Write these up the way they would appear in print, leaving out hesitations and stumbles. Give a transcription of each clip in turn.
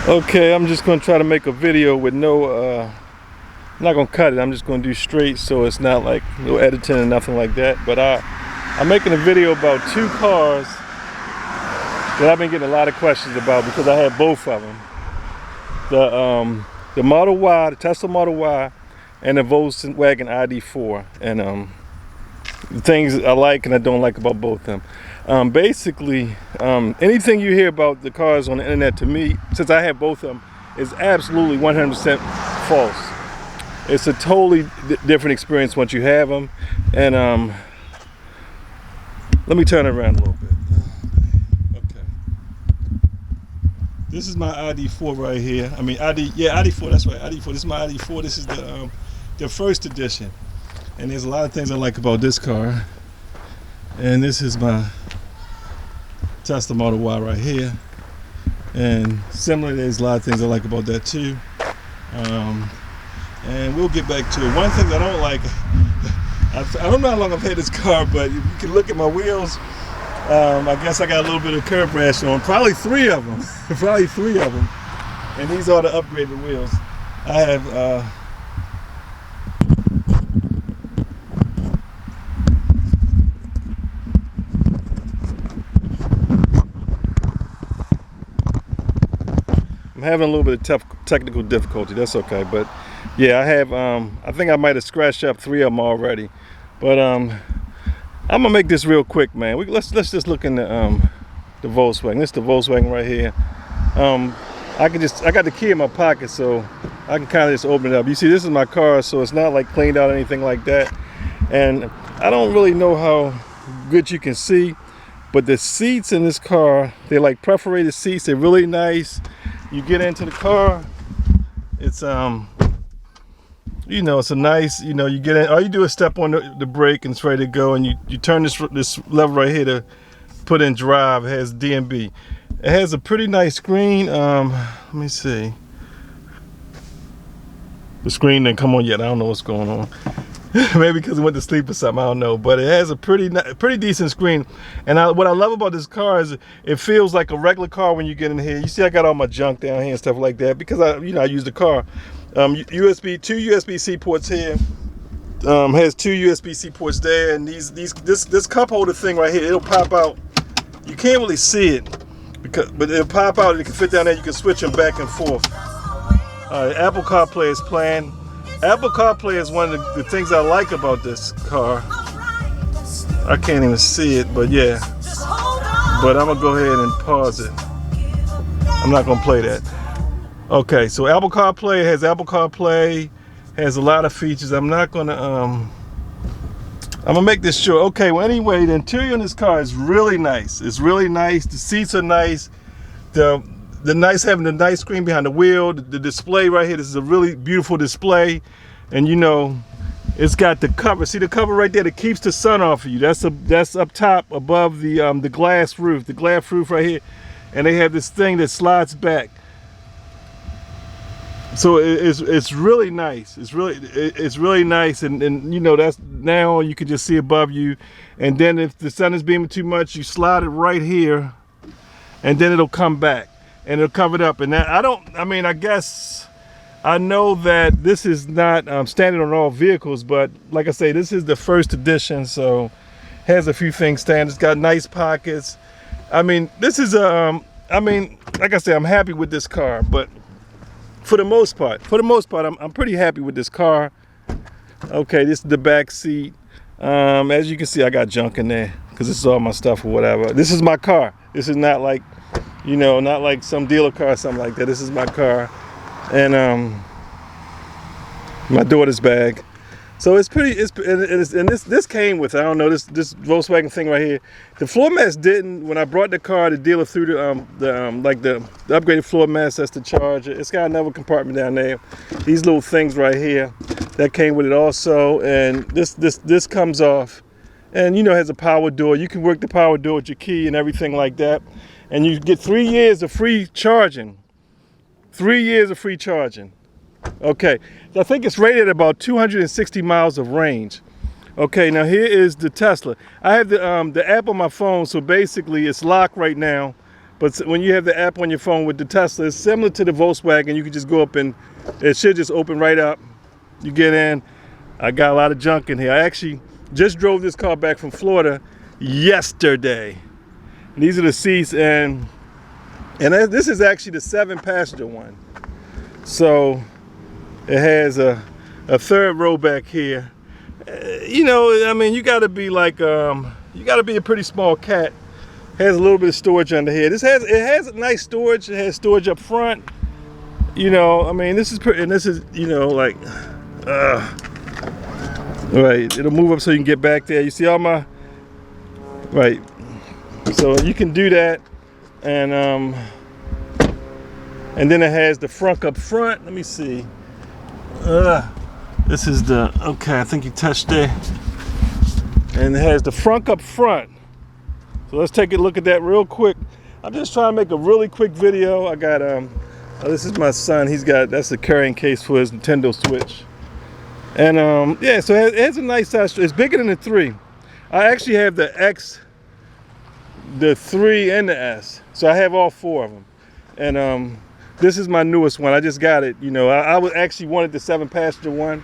Okay, I'm just going to try to make a video with no, I'm not going to cut it. I'm just going to do straight, so it's not like no editing or nothing like that. But I'm making a video about two cars that I've been getting a lot of questions about because I had both of them. The Model Y, the Tesla Model Y, and the Volkswagen ID.4. And the things I like and I don't like about both of them. Basically, anything you hear about the cars on the internet, to me, since I have both of them, is absolutely 100% false. It's a totally different experience once you have them. And let me turn it around a little bit. Okay. This is my ID.4 right here. I mean, ID.4, that's right, ID.4. This is my ID.4. This is the first edition. And there's a lot of things I like about this car. And this is my Tesla Model Y right here. And similarly, there's a lot of things I like about that too. And we'll get back to it. One thing I don't like, I don't know how long I've had this car, but you can look at my wheels. I guess I got a little bit of curb rash on. Probably three of them. Probably three of them. And these are the upgraded wheels. I have I'm having a little bit of technical difficulty. That's okay, but yeah, I have. I think I might have scratched up three of them already, but I'm gonna make this real quick, man. Let's just look in the Volkswagen. This is the Volkswagen right here. I got the key in my pocket, so I can kind of just open it up. You see, this is my car, so it's not like cleaned out or anything like that. And I don't really know how good you can see, but the seats in this car, they're like perforated seats. They're really nice. You get into the car, it's you know, it's a nice, you know, you get in, all you do is step on the brake and it's ready to go, and you turn this lever right here to put in drive. It has DMB. It has a pretty nice screen. Let me see. The screen didn't come on yet. I don't know what's going on. Maybe because it went to sleep or something, I don't know, but it has a pretty decent screen. And what I love about this car is it feels like a regular car when you get in here. You see I got all my junk down here and stuff like that because I use the car. Two USB-C ports here. Has two USB-C ports there, and this cup holder thing right here, it'll pop out. You can't really see it but it'll pop out and it can fit down there. You can switch them back and forth. Apple CarPlay is playing. Apple CarPlay is one of the things I like about this car. I can't even see it, but yeah. But I'm gonna go ahead and pause it. I'm not gonna play that. Okay, so Apple CarPlay has a lot of features. I'm not gonna I'm gonna make this short. Okay, well anyway, the interior in this car is really nice. It's really nice. The seats are nice. Having the nice screen behind the wheel, the display right here. This is a really beautiful display, and you know, it's got the cover. See the cover right there that keeps the sun off of you. That's up top above the glass roof. The glass roof right here, and they have this thing that slides back. So it's really nice. It's really nice, and you know, that's now you can just see above you. And then if the sun is beaming too much, you slide it right here, and then it'll come back. And it'll cover it up. And I guess I know that this is not standard on all vehicles, but like I say, this is the first edition, so has a few things standard. It's got nice pockets. I mean, this is like I say, I'm happy with this car, but for the most part, I'm pretty happy with this car. Okay, this is the back seat. As you can see, I got junk in there because this is all my stuff or whatever. This is my car. This is not like, you know, not like some dealer car or something like that. This is my car, and my daughter's bag. So it's pretty. And this came with, I don't know, this Volkswagen thing right here. The floor mats didn't. When I brought the car, the dealer threw the upgraded floor mats. That's the charger. It's got another compartment down there. These little things right here that came with it also, and this comes off, and you know, has a power door. You can work the power door with your key and everything like that. And you get 3 years of free charging. 3 years of free charging. Okay, I think it's rated at about 260 miles of range. Okay, now here is the Tesla. I have the app on my phone, so basically it's locked right now. But when you have the app on your phone with the Tesla, it's similar to the Volkswagen. You can just go up and it should just open right up. You get in. I got a lot of junk in here. I actually just drove this car back from Florida yesterday. And these are the seats, and this is actually the 7-passenger one. So it has a third row back here. You know, I mean, you got to be like you got to be a pretty small cat. Has a little bit of storage under here. It has a nice storage. It has storage up front. You know, I mean, this is pretty, and this is, you know, like, right. It'll move up so you can get back there. You see all my, right. So you can do that, and then it has the frunk up front. Let me see. This is the, okay, I think you touched there. And it has the frunk up front. So let's take a look at that real quick. I'm just trying to make a really quick video. I got, this is my son. He's got, that's the carrying case for his Nintendo Switch. And yeah, so it has a nice size. It's bigger than the 3. I actually have the X, the 3, and the S. So I have all 4 of them. And this is my newest one. I just got it. You know, I actually wanted the 7-passenger one,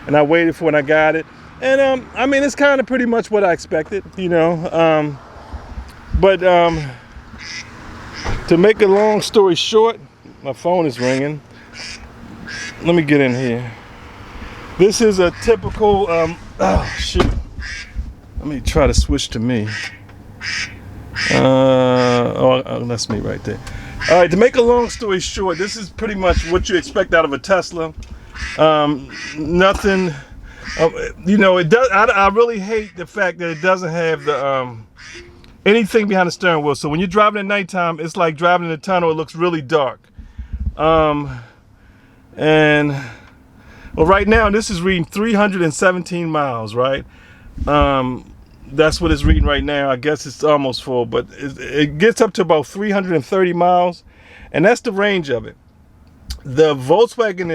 and I waited for it and I got it. And I mean, it's kind of pretty much what I expected, you know. But to make a long story short, my phone is ringing. Let me get in here. This is a typical, oh shoot. Let me try to switch to me. Oh, that's me right there. All right, to make a long story short, this is pretty much what you expect out of a Tesla. Nothing, you know, it does. I really hate the fact that it doesn't have the anything behind the steering wheel. So when you're driving at nighttime, it's like driving in a tunnel. It looks really dark. And well, right now this is reading 317 miles, right? That's what it's reading right now. I guess it's almost full, but it gets up to about 330 miles, and that's the range of it. The Volkswagen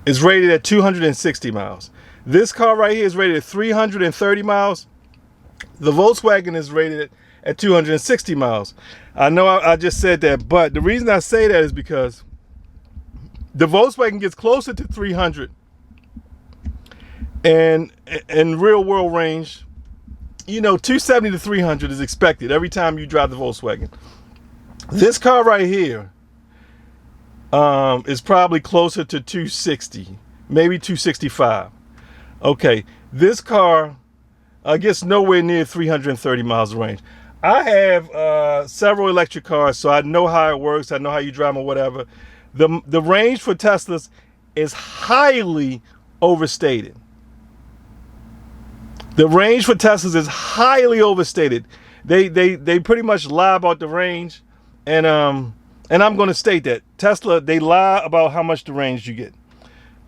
is rated at 260 miles. This car right here is rated at 330 miles. The Volkswagen is rated at 260 miles. I know I just said that, but the reason I say that is because the Volkswagen gets closer to 300, and in real world range, you know, 270 to 300 is expected every time you drive the Volkswagen. This car right here is probably closer to 260, maybe 265. Okay, this car gets nowhere near 330 miles of range. I have several electric cars, so I know how it works. I know how you drive them or whatever. The range for Teslas is highly overstated. The range for Teslas is highly overstated. They pretty much lie about the range, and I'm going to state that Tesla, they lie about how much the range you get.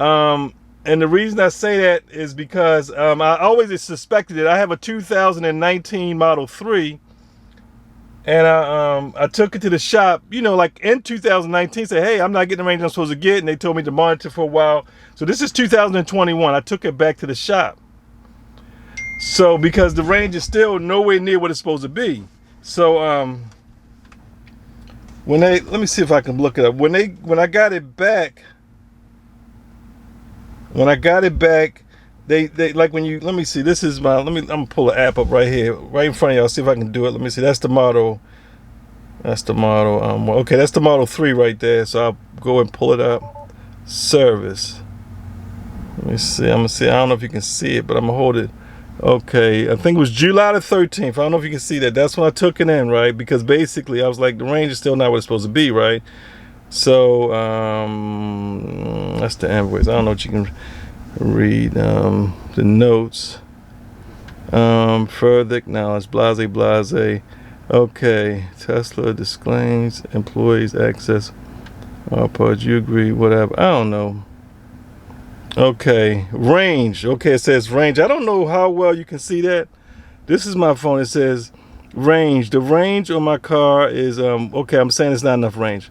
And the reason I say that is because I always suspected it. I have a 2019 Model 3, and I took it to the shop, you know, like in 2019, said, hey, I'm not getting the range I'm supposed to get, and they told me to monitor for a while. So this is 2021. I took it back to the shop. So because the range is still nowhere near what it's supposed to be. So let me see if I can look it up. When I got it back, they like when you, let me see, this is my, I'm gonna pull the app up right here, right in front of y'all, see if I can do it. Let me see, that's the model, okay, that's the Model 3 right there. So I'll go and pull it up. Service. Let me see, I'm gonna see, I don't know if you can see it, but I'm gonna hold it. Okay, I think it was July the 13th. I don't know if you can see that. That's when I took it in, right? Because basically I was like, the range is still not what it's supposed to be, right? So that's the invoice. I don't know what you can read. The notes. Further acknowledge. Blase. Okay. Tesla disclaims employees access all parts. You agree? Whatever. I don't know. Okay, range. Okay, it says range. I don't know how well you can see that. This is my phone. It says range. The range on my car is okay, I'm saying it's not enough range.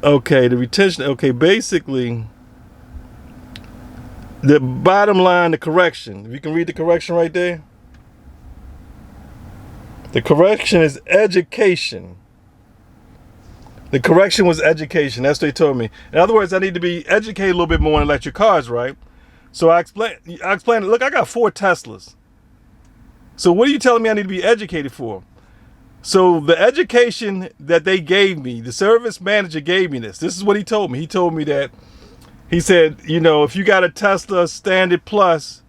Okay, the retention. Okay, basically the bottom line, the correction. If you can read the correction right there. The correction is education. The correction was education. That's what they told me. In other words, I need to be educated a little bit more on electric cars, right? So I explained, look, I got 4 Teslas. So what are you telling me I need to be educated for? So the education that they gave me, the service manager gave me this. This is what he told me. He told me that, he said, you know, if you got a Tesla Standard Plus,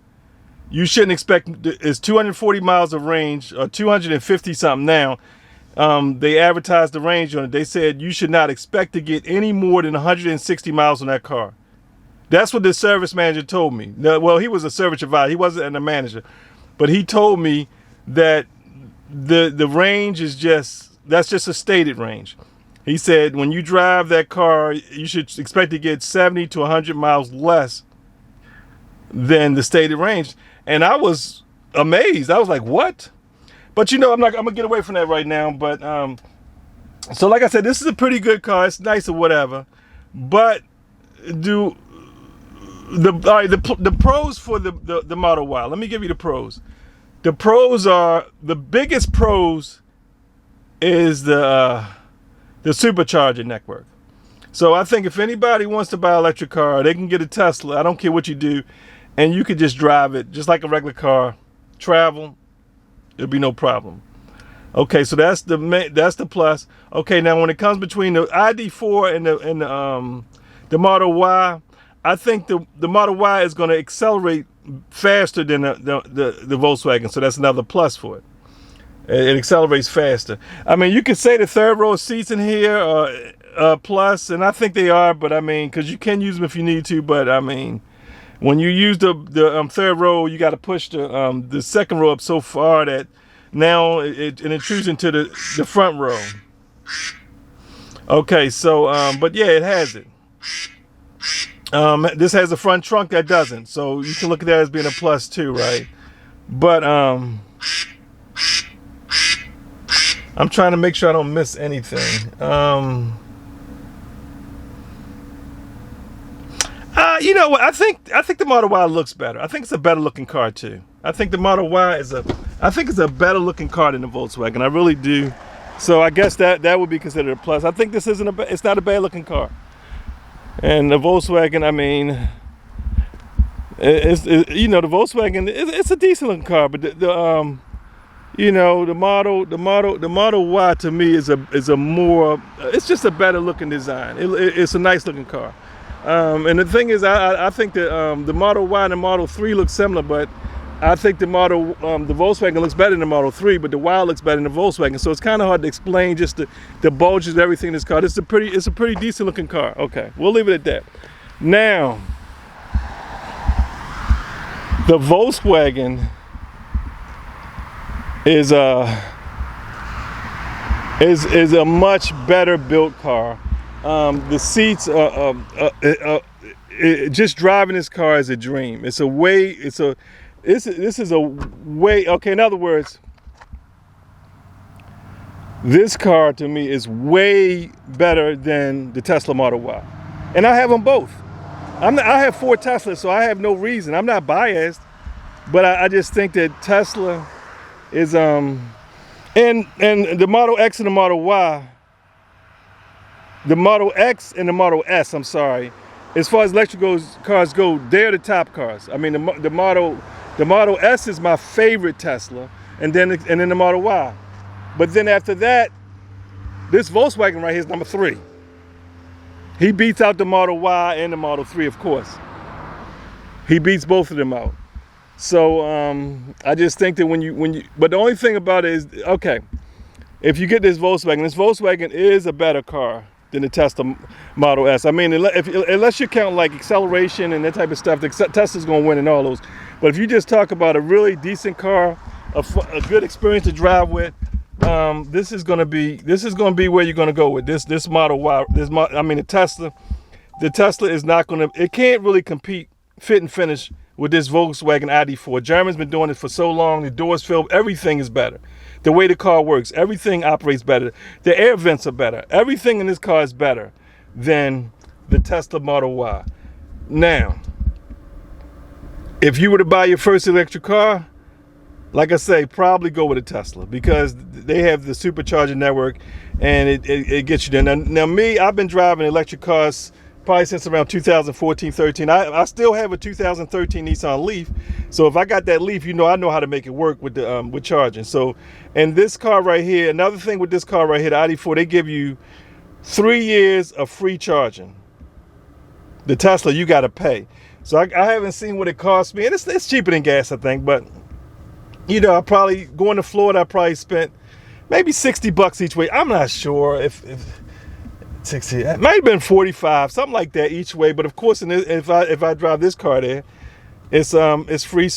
you shouldn't expect, it's 240 miles of range, or 250 something now. They advertised the range on it. They said you should not expect to get any more than 160 miles on that car. That's what the service manager told me. Now, well, he was a service advisor. He wasn't a manager. But he told me that the range is that's just a stated range. He said when you drive that car, you should expect to get 70 to 100 miles less than the stated range. And I was amazed. I was like, what? But you know, I'm gonna get away from that right now. But so like I said, this is a pretty good car. It's nice or whatever. But the pros for the Model Y. Let me give you the pros. The pros are, the biggest pros is the supercharger network. So I think if anybody wants to buy an electric car, they can get a Tesla. I don't care what you do, and you could just drive it just like a regular car, travel. There'll be no problem. Okay, so that's the plus. Okay, now when it comes between the ID.4 and the Model Y, I think the Model Y is going to accelerate faster than the Volkswagen, so that's another plus for it. It accelerates faster. I mean, you could say the third row seats in here are plus, and I think they are, but I mean, because you can use them if you need to, but I mean, when you use the third row, you got to push the second row up so far that now it intrudes into the front row. Okay, so but yeah, it has it. This has a front trunk that doesn't, so you can look at that as being a plus too, right? But I'm trying to make sure I don't miss anything. You know what? I think the Model Y looks better. I think it's a better looking car too. I think the Model Y is a better looking car than the Volkswagen. I really do. So I guess that would be considered a plus. I think this it's not a bad looking car. And the Volkswagen, I mean, you know, the Volkswagen, it's a decent looking car, but you know, the Model Y to me is a more, it's just a better looking design. It's a nice looking car. And the thing is, I think that the Model Y and the Model 3 look similar, but I think the Volkswagen looks better than the Model 3, but the Y looks better than the Volkswagen. So it's kind of hard to explain just the bulges and everything in this car. It's a pretty decent looking car. Okay, we'll leave it at that. Now, the Volkswagen is a much better built car. The seats just driving this car is a dream. This is a way, okay, in other words, this car to me is way better than the Tesla Model Y. And I have them both. I have 4 Teslas, so I have no reason. I'm not biased, but I just think that Tesla is, and the Model X and the Model Y, the Model X and the Model S, I'm sorry, as far as electric cars go, they're the top cars. I mean, the Model S is my favorite Tesla, and then the Model Y. But then after that, this Volkswagen right here is number 3. He beats out the Model Y and the Model 3, of course. He beats both of them out. So I just think that when you, but the only thing about it is, okay, if you get this Volkswagen is a better car than the Tesla Model S. I mean, unless you count like acceleration and that type of stuff, Tesla's gonna win in all those. But if you just talk about a really decent car, a good experience to drive with, this is gonna be where you're gonna go with this Model Y. I mean, the Tesla is not gonna. It can't really compete fit and finish with this Volkswagen ID.4. German's been doing it for so long. The doors filled. Everything is better. The way the car works, everything operates better. The air vents are better. Everything in this car is better than the Tesla Model Y. Now, if you were to buy your first electric car, like I say, probably go with a Tesla because they have the supercharger network, and it gets you there. Now me, I've been driving electric cars probably since around 2014, 13. I still have a 2013 Nissan Leaf, so if I got that Leaf, I know how to make it work with the with charging. So, and this car right here, another thing with this car right here, the ID.4, they give you 3 years of free charging. The Tesla, you got to pay. So I haven't seen what it costs me, and it's cheaper than gas, I think. But I probably going to Florida, I probably spent maybe $60 each way. I'm not sure if 60, it might have been 45, something like that each way. But of course, if I drive this car there, it's free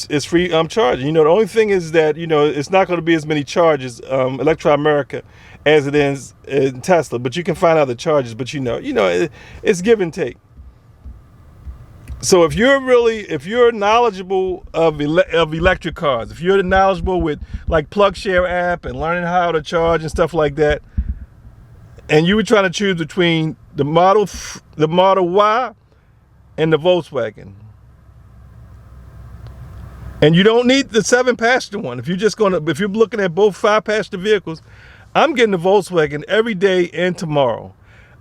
charging. The only thing is that it's not going to be as many charges, Electro America, as it is in Tesla. But you can find out the charges. But it's give and take. So if you're knowledgeable of electric cars, if you're knowledgeable with like PlugShare app and learning how to charge and stuff like that, and you were trying to choose between the Model Y and the Volkswagen, and you don't need the 7-passenger one. If you're looking at both 5-passenger vehicles, I'm getting the Volkswagen every day and tomorrow.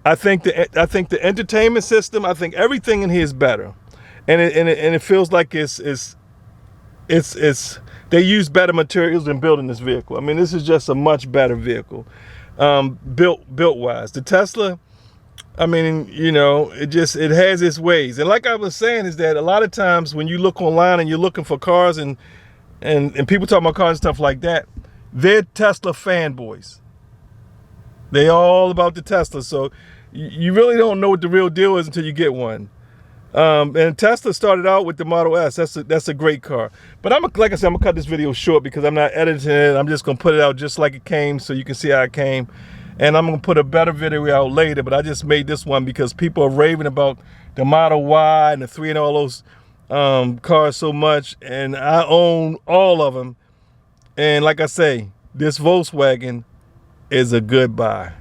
I think the entertainment system, I think everything in here is better, and it feels like it's they use better materials in building this vehicle. I mean, this is just a much better vehicle. Built wise. The Tesla, I mean, it has its ways. And like I was saying, is that a lot of times when you look online and you're looking for cars and people talk about cars and stuff like that, they're Tesla fanboys. They all about the Tesla. So you really don't know what the real deal is until you get one. And Tesla started out with the Model S. That's a great car. But like I said, I'm gonna cut this video short because I'm not editing it. I'm just gonna put it out just like it came, so you can see how it came. And I'm gonna put a better video out later. But I just made this one because people are raving about the Model Y and the 3 and all those cars so much, and I own all of them. And like I say, this Volkswagen is a good buy.